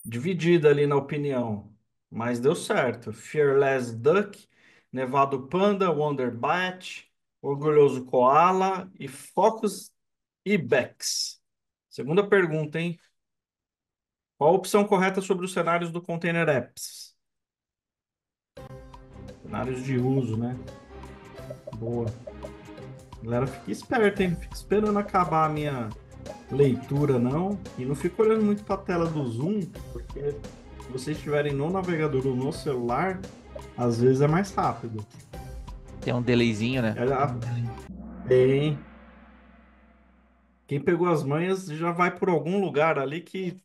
dividida ali na opinião, mas deu certo. Fearless Duck, Nevado Panda, Wonder Bat, Orgulhoso Koala e Focus Ibex. Segunda pergunta, hein? Qual a opção correta sobre os cenários do Container Apps? Cenários de uso, né? Boa. Galera, fica esperta, hein? Fica esperando acabar a minha leitura, não. E não fica olhando muito para a tela do Zoom, porque se vocês estiverem no navegador ou no celular, às vezes é mais rápido. Tem um delayzinho, né? Tem. Quem pegou as manhas já vai por algum lugar ali que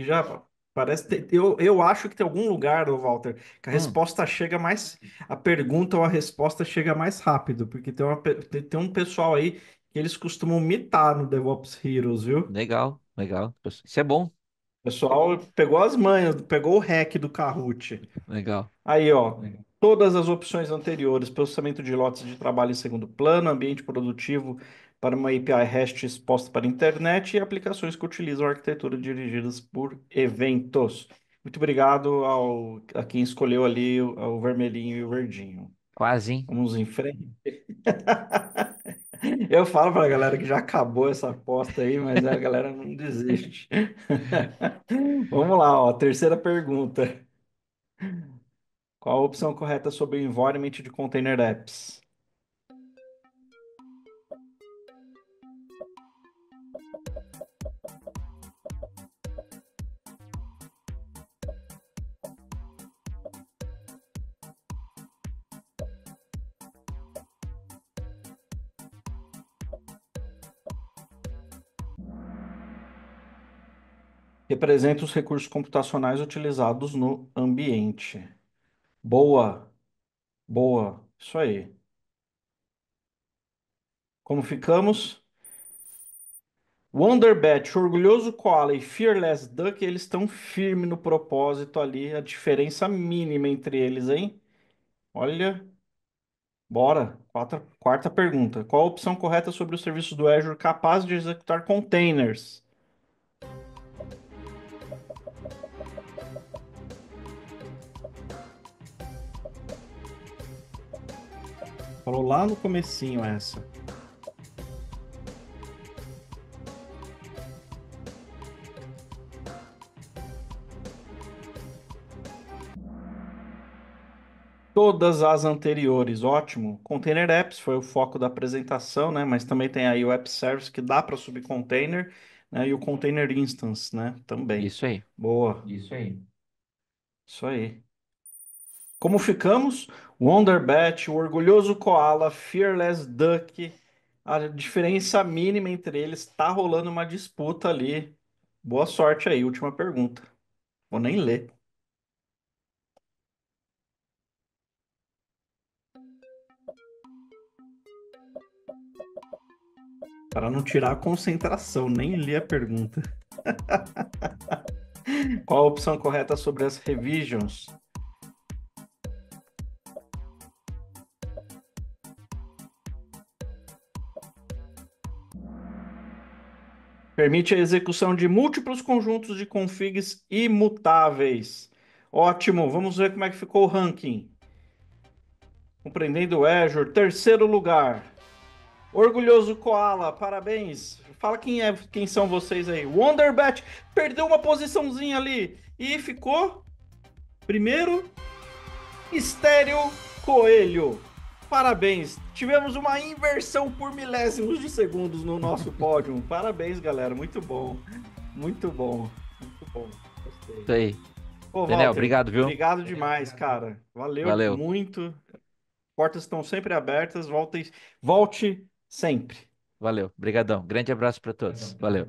já parece ter. Eu acho que tem algum lugar, ô Walter, que a Hum, resposta chega mais. A pergunta ou a resposta chega mais rápido, porque tem um pessoal aí que eles costumam mitar no DevOps Heroes, viu? legal, legal. Isso é bom. O pessoal pegou as manhas, pegou o hack do Kahoot. Legal. Aí, ó, todas as opções anteriores, processamento de lotes de trabalho em segundo plano, ambiente produtivo para uma API REST exposta para a internet e aplicações que utilizam arquitetura dirigidas por eventos. Muito obrigado a quem escolheu ali o vermelhinho e o verdinho. Quase, hein? Vamos em frente. Eu falo para a galera que já acabou essa aposta aí, mas a galera não desiste. Vamos lá, ó, terceira pergunta. Qual a opção correta sobre o environment de Container Apps? Representa os recursos computacionais utilizados no ambiente. Boa, boa. Isso aí. Como ficamos? Wonderbet, Orgulhoso Koala e Fearless Duck, eles estão firmes no propósito ali. A diferença mínima entre eles, hein? Olha, bora. Quarta pergunta. Qual a opção correta sobre os serviços do Azure capaz de executar containers? Falou lá no comecinho essa. Todas as anteriores, ótimo. Container Apps foi o foco da apresentação, né? Mas também tem aí o App Service que dá para subir container, né? E o Container Instance, né? Também. Isso aí. Boa. Isso aí. Como ficamos? Wonderbet, o Orgulhoso Koala, Fearless Duck. A diferença mínima entre eles está rolando uma disputa ali. Boa sorte aí. Última pergunta. Vou nem ler. Para não tirar a concentração, nem li a pergunta. Qual a opção correta sobre as revisions? Permite a execução de múltiplos conjuntos de configs imutáveis. Ótimo, vamos ver como é que ficou o ranking. Compreendendo o Azure, terceiro lugar. Orgulhoso Koala, parabéns. Fala quem são vocês aí. Wonderbet perdeu uma posiçãozinha ali e ficou primeiro. Estéreo Coelho. Parabéns. Tivemos uma inversão por milésimos de segundos no nosso pódio. Parabéns, galera. Muito bom. Muito bom. Muito bom. Gostei. Isso aí. Ô, Daniel, Walter, obrigado, viu? obrigado demais, cara. Valeu Valeu, muito. Portas estão sempre abertas. Volte sempre. valeu. Obrigadão. Grande abraço para todos. Valeu.